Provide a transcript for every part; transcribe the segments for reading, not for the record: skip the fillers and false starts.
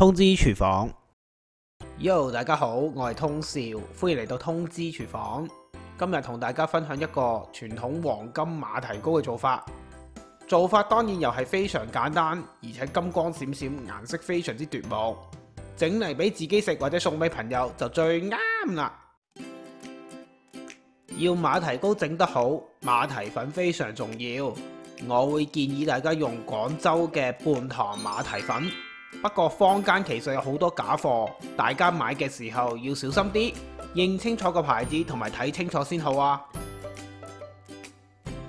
通知廚房。Yo， 大家好，我係通少，歡迎嚟到通知廚房。今日同大家分享一個傳統黃金馬蹄糕嘅做法。做法當然又係非常簡單，而且金光閃閃，顏色非常之奪目。整嚟俾自己食或者送俾朋友就最啱啦。要馬蹄糕整得好，馬蹄粉非常重要。我會建議大家用廣州嘅半糖馬蹄粉，不過坊間其實有好多假貨，大家買嘅時候要小心啲，認清楚個牌子同埋睇清楚先好啊。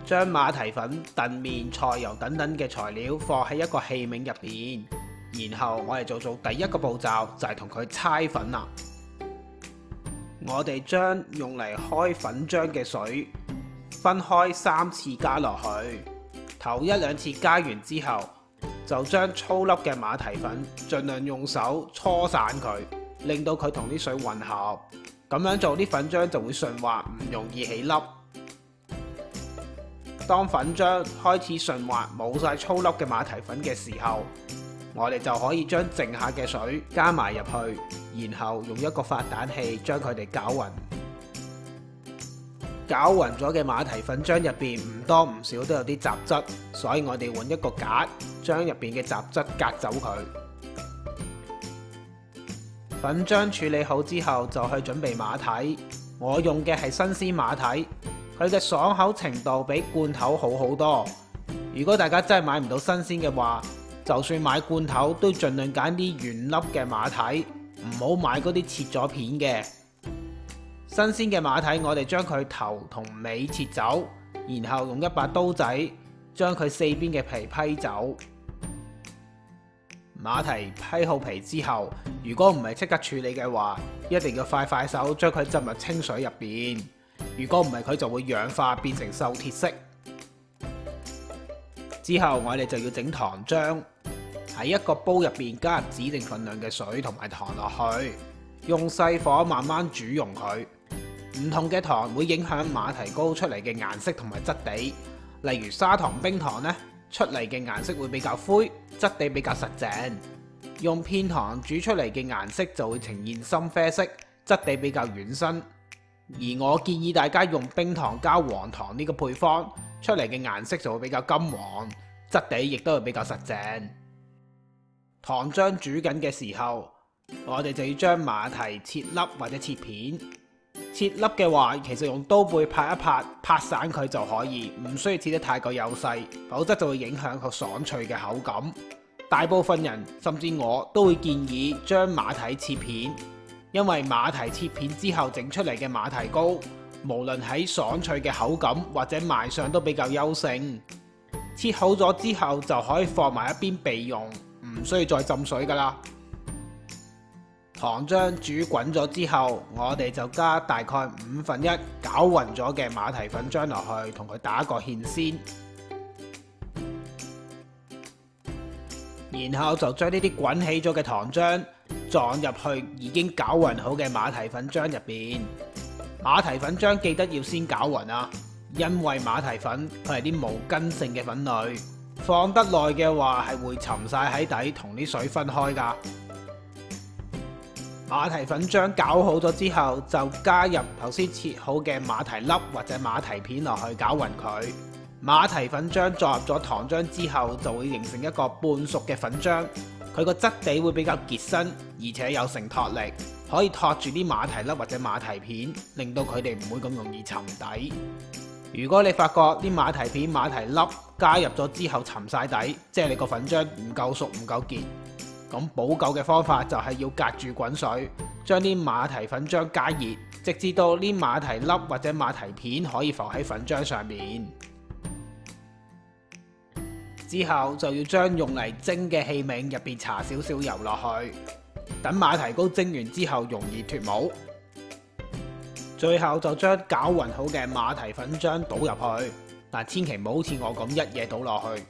將馬蹄粉、燉麵、菜油等等嘅材料放喺一個器皿入邊，然後我哋就做第一個步驟，就係同佢搓粉啦。我哋將用嚟開粉漿嘅水分開3次加落去，頭1、2次加完之後，就將粗粒嘅馬蹄粉盡量用手搓散佢，令到佢同啲水混合，咁樣做啲粉漿就會順滑，唔容易起粒。當粉漿開始順滑，冇晒粗粒嘅馬蹄粉嘅時候，我哋就可以將剩下嘅水加埋入去，然後用一個發蛋器將佢哋攪勻。攪勻咗嘅馬蹄粉漿入邊唔多唔少都有啲雜質，所以我哋揾一個架將入邊嘅雜質隔走佢。粉漿處理好之後就去準備馬蹄，我用嘅係新鮮馬蹄，佢嘅爽口程度比罐頭好好多。如果大家真係買唔到新鮮嘅話，就算買罐頭都盡量揀啲原粒嘅馬蹄，唔好買嗰啲切咗片嘅。新鮮嘅馬蹄，我哋將佢頭同尾切走，然後用一把刀仔將佢4邊嘅皮批走。馬蹄批好皮之後，如果唔係即刻處理嘅話，一定要快手將佢浸入清水入邊。如果唔係，佢就會氧化變成銹鐵色。之後我哋就要整糖漿，喺一個煲入邊加入指定份量嘅水同埋糖落去，用細火慢慢煮溶佢。唔同嘅糖會影響馬蹄糕出嚟嘅顏色同埋質地，例如砂糖冰糖呢，出嚟嘅顏色會比較灰，質地比較實淨。用片糖煮出嚟嘅顏色就會呈現深啡色，質地比較軟身。而我建議大家用冰糖加黃糖呢個配方，出嚟嘅顏色就會比較金黃，質地亦都會比較實淨。糖漿煮緊嘅時候，我哋就要將馬蹄切粒或者切片。切粒嘅話，其實用刀背拍一拍，拍散佢就可以，唔需要切得太過幼細，否則就會影響個爽脆嘅口感。大部分人甚至我都會建議將馬蹄切片，因為馬蹄切片之後整出嚟嘅馬蹄糕，無論喺爽脆嘅口感或者賣相都比較優勝。切好咗之後就可以放埋一邊備用，唔需要再浸水噶啦。糖漿煮滾咗之後，我哋就加大概1/5攪勻咗嘅馬蹄粉漿落去，同佢打個芡先。然後就將呢啲滾起咗嘅糖漿撞入去已經攪勻好嘅馬蹄粉漿入邊。馬蹄粉漿記得要先攪勻啊，因為馬蹄粉佢係啲無根性嘅粉類，放得耐嘅話係會沉晒喺底，同啲水分開噶。馬蹄粉漿攪好咗之後，就加入頭先切好嘅馬蹄粒或者馬蹄片落去攪勻佢。馬蹄粉漿撞入咗糖漿之後，就會形成一個半熟嘅粉漿，佢個質地會比較結身，而且有承托力，可以托住啲馬蹄粒或者馬蹄片，令到佢哋唔會咁容易沉底。如果你發覺啲馬蹄片、馬蹄粒加入咗之後沉晒底，即係你個粉漿唔夠熟、唔夠結，咁補救嘅方法就係要隔住滾水，將啲馬蹄粉漿加熱，直至到啲馬蹄粒或者馬蹄片可以浮喺粉漿上面。之後就要將用嚟蒸嘅器皿入邊搽少少油落去，等馬蹄糕蒸完之後容易脫模。最後就將攪勻好嘅馬蹄粉漿倒入去，但千祈唔好好似我咁一嘢倒落去，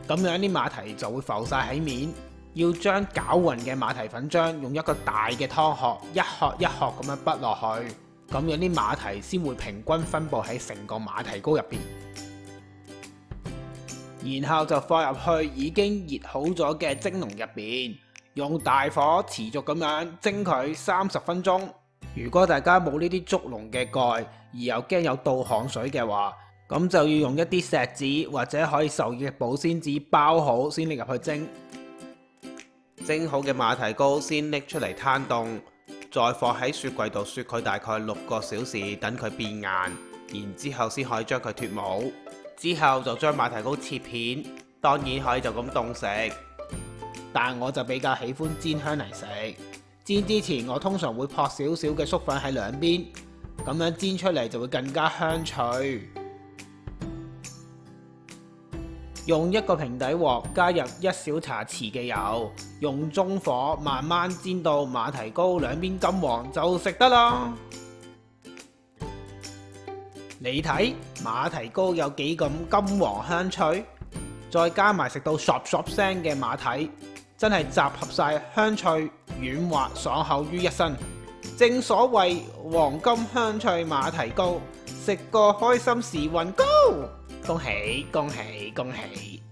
咁樣啲馬蹄就會浮晒喺面。要將攪勻嘅馬蹄粉漿用一個大嘅湯殼一殼一殼咁樣滗落去，咁樣啲馬蹄先會平均分布喺成個馬蹄糕入邊。然後就放入去已經熱好咗嘅蒸籠入邊，用大火持續咁樣蒸佢30分鐘。如果大家冇呢啲竹籠嘅蓋，而又驚有倒汗水嘅話，咁就要用一啲錫紙或者可以受熱嘅保鮮紙包好先拎入去蒸。蒸好嘅馬蹄糕先拎出嚟攤凍，再放喺雪櫃度雪佢大概6個小時，等佢變硬，然之後先可以將佢脫模。之後就將馬蹄糕切片，當然可以就咁凍食，但我就比較喜歡煎香嚟食。煎之前我通常會撲少少嘅粟粉喺兩邊，咁樣煎出嚟就會更加香脆。用一個平底鑊加入1小茶匙嘅油，用中火慢慢煎到馬蹄糕兩邊金黃就食得啦。你睇馬蹄糕有幾咁金黃香脆，再加埋食到嗦嗦聲嘅馬蹄，真係集合晒香脆、軟滑、爽口於一身。正所謂黃金香脆馬蹄糕，食個開心時運高。恭喜恭喜恭喜！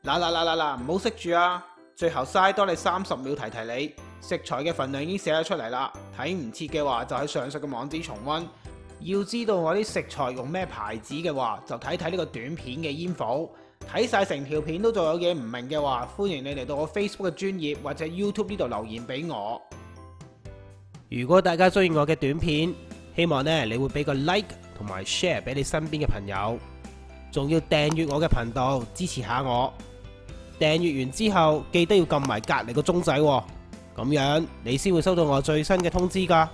嗱，唔好熄住啊！最後嘥多你30秒提提你，食材嘅份量已經寫咗出嚟啦。睇唔切嘅話就喺上述嘅網址重溫。要知道我啲食材用咩牌子嘅話，就睇睇呢個短片嘅煙火。睇晒成條片都仲有嘢唔明嘅話，歡迎你嚟到我 Facebook 嘅專頁或者 YouTube 呢度留言俾我。如果大家中意我嘅短片，希望你會俾個 like 同埋 share 俾你身邊嘅朋友，仲要訂閱我嘅頻道支持下我。訂閱完之後記得要撳埋隔籬個鐘仔，咁樣你先會收到我最新嘅通知㗎。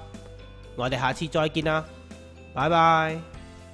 我哋下次再見啦，拜拜。